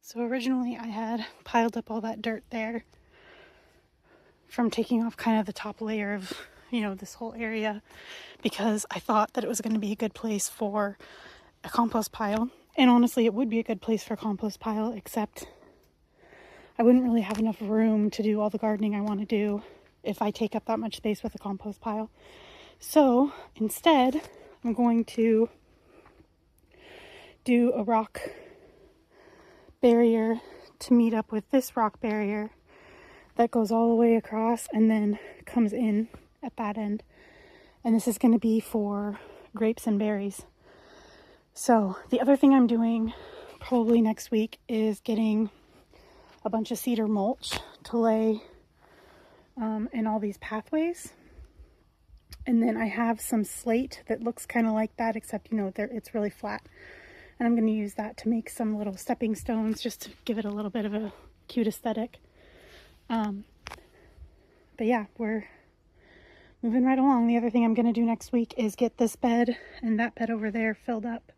So originally I had piled up all that dirt there from taking off kind of the top layer of, this whole area, because I thought that it was going to be a good place for a compost pile. And honestly, it would be a good place for a compost pile, except I wouldn't really have enough room to do all the gardening I want to do if I take up that much space with a compost pile. So instead, I'm going to do a rock barrier to meet up with this rock barrier that goes all the way across and then comes in at that end. And this is going to be for grapes and berries. So the other thing I'm doing probably next week is getting a bunch of cedar mulch to lay in all these pathways. And then I have some slate that looks kind of like that, except, it's really flat. And I'm going to use that to make some little stepping stones just to give it a little bit of a cute aesthetic. But yeah, we're moving right along. The other thing I'm going to do next week is get this bed and that bed over there filled up,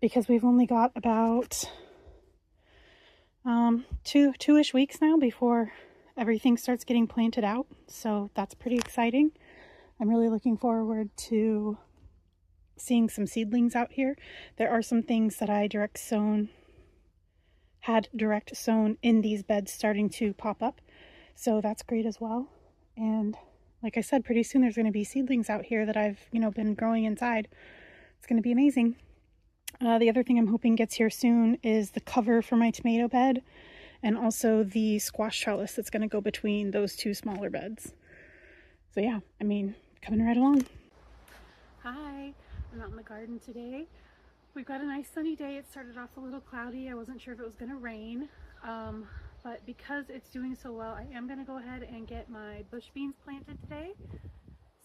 because we've only got about two-ish weeks now before everything starts getting planted out. So that's pretty exciting. I'm really looking forward to seeing some seedlings out here. There are some things that I had direct sown in these beds starting to pop up. So that's great as well. And like I said, pretty soon there's going to be seedlings out here that I've, been growing inside. It's going to be amazing. The other thing I'm hoping gets here soon is the cover for my tomato bed, and also the squash trellis that's going to go between those two smaller beds. So yeah, coming right along. Hi, I'm out in the garden today. We've got a nice sunny day. It started off a little cloudy. I wasn't sure if it was going to rain, but because it's doing so well, I am going to go ahead and get my bush beans planted today.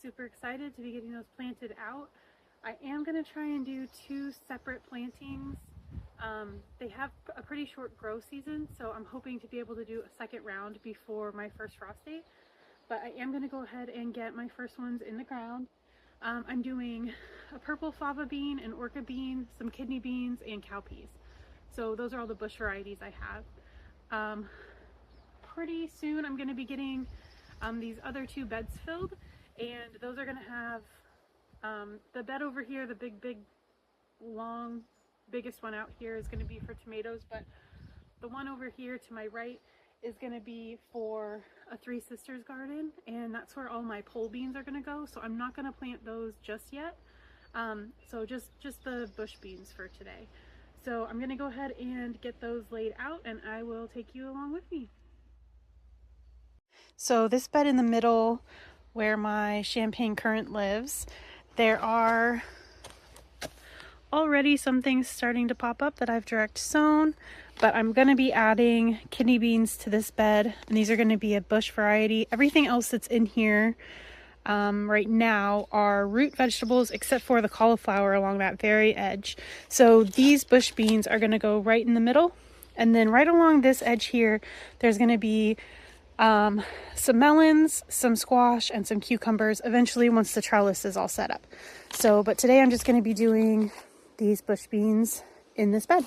Super excited to be getting those planted out. I am going to try and do 2 separate plantings. They have a pretty short grow season, so I'm hoping to be able to do a second round before my first frost date. But I am going to go ahead and get my first ones in the ground. I'm doing a purple fava bean, an orchid bean, some kidney beans, and cowpeas. So those are all the bush varieties I have. Pretty soon I'm going to be getting these other 2 beds filled, and those are going to have the bed over here, the big long biggest one out here is going to be for tomatoes, but the one over here to my right is going to be for a Three Sisters garden, and that's where all my pole beans are going to go. So I'm not going to plant those just yet. So just the bush beans for today. So I'm going to go ahead and get those laid out, and I will take you along with me. So this bed in the middle where my champagne currant lives, there are already some things starting to pop up that I've direct sown, but I'm going to be adding kidney beans to this bed, and these are going to be a bush variety. Everything else that's in here right now are root vegetables, except for the cauliflower along that very edge. So these bush beans are going to go right in the middle, and then right along this edge here, there's going to be some melons, some squash, and some cucumbers eventually once the trellis is all set up. So, but today I'm just going to be doing these bush beans in this bed.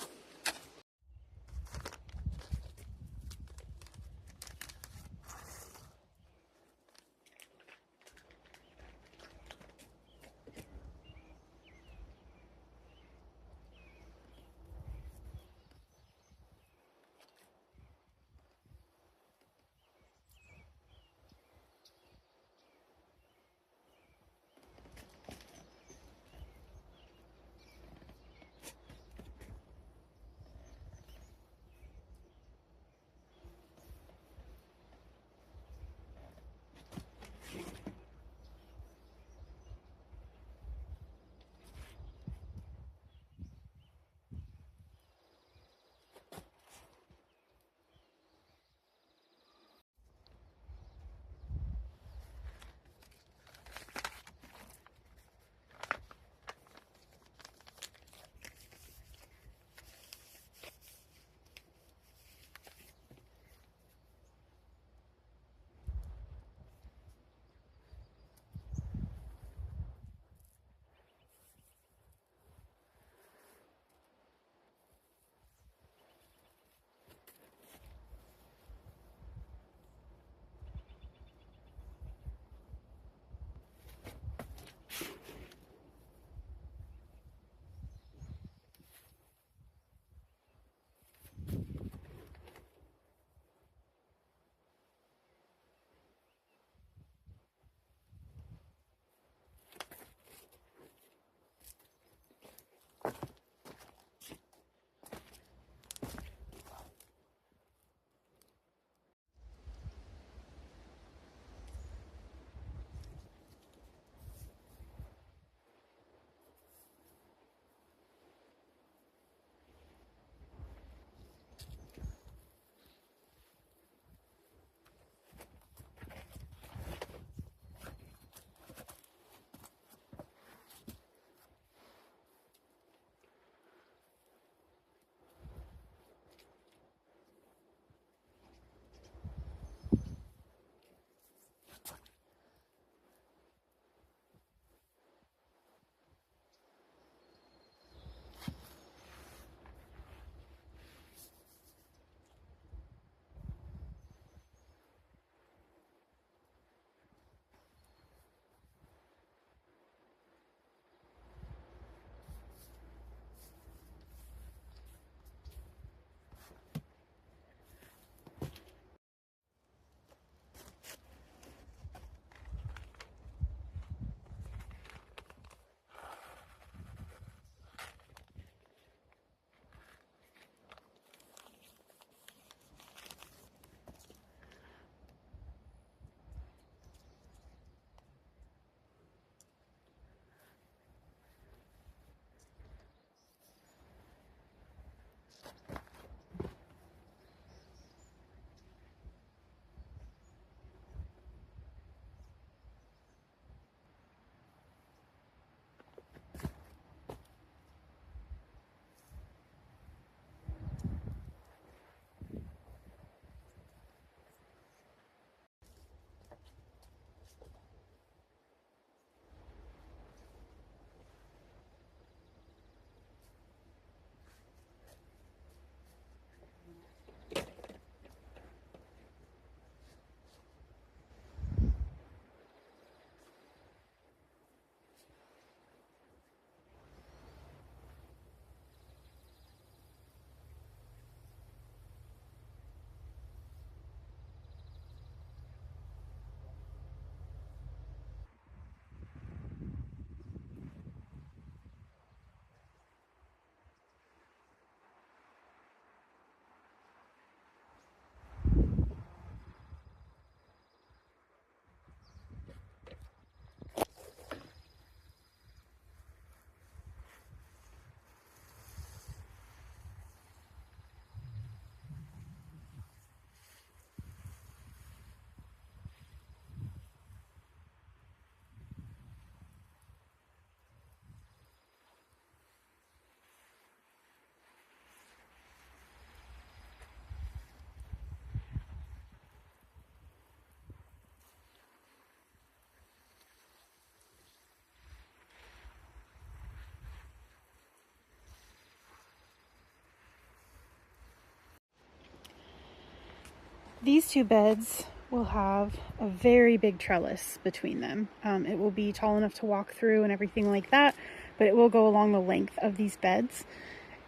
these two beds will have a very big trellis between them. It will be tall enough to walk through and everything like that, but it will go along the length of these beds.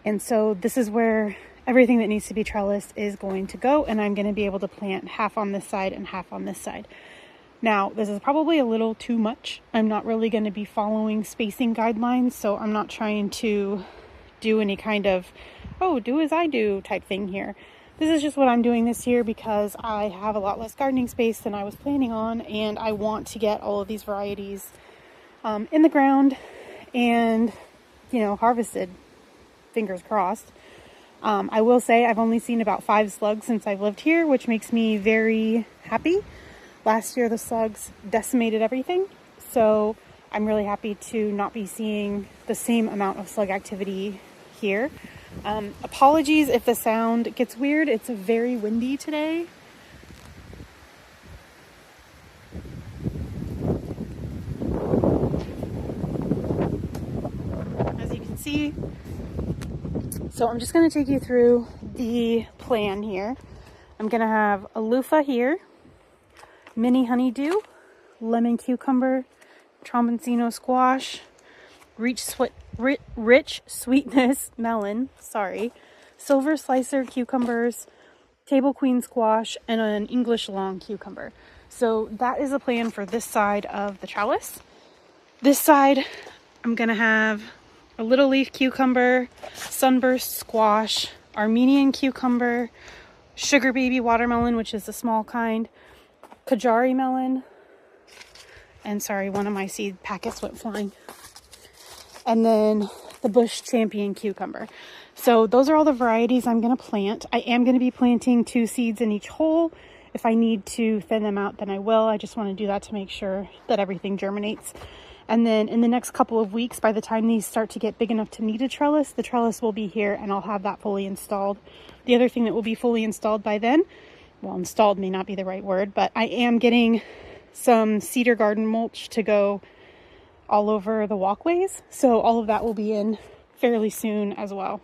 And so this is where everything that needs to be trellised is going to go, and I'm going to be able to plant half on this side and half on this side. Now, this is probably a little too much. I'm not really going to be following spacing guidelines, so I'm not trying to do any kind of, oh, do as I do type thing here. This is just what I'm doing this year because I have a lot less gardening space than I was planning on, and I want to get all of these varieties in the ground and, you know, harvested, fingers crossed. I will say I've only seen about 5 slugs since I've lived here, which makes me very happy. Last year the slugs decimated everything, so I'm really happy to not be seeing the same amount of slug activity here. Apologies if the sound gets weird. It's very windy today. As you can see. So I'm just going to take you through the plan here. I'm going to have a loofah here, mini honeydew, lemon cucumber, tromboncino squash, rich sweetness melon, silver slicer cucumbers, table queen squash, and an English long cucumber. So that is a plan for this side of the trellis. This side, I'm going to have a little leaf cucumber, sunburst squash, Armenian cucumber, sugar baby watermelon, which is the small kind, Kajari melon, and sorry, one of my seed packets went flying, and then the Bush Champion cucumber. So those are all the varieties I'm going to plant. I am going to be planting 2 seeds in each hole. If I need to thin them out, then I will. I just want to do that to make sure that everything germinates. And then in the next couple of weeks, by the time these start to get big enough to need a trellis, the trellis will be here and I'll have that fully installed. The other thing that will be fully installed by then, well, installed may not be the right word, but I am getting some cedar garden mulch to go all over the walkways. So all of that will be in fairly soon as well.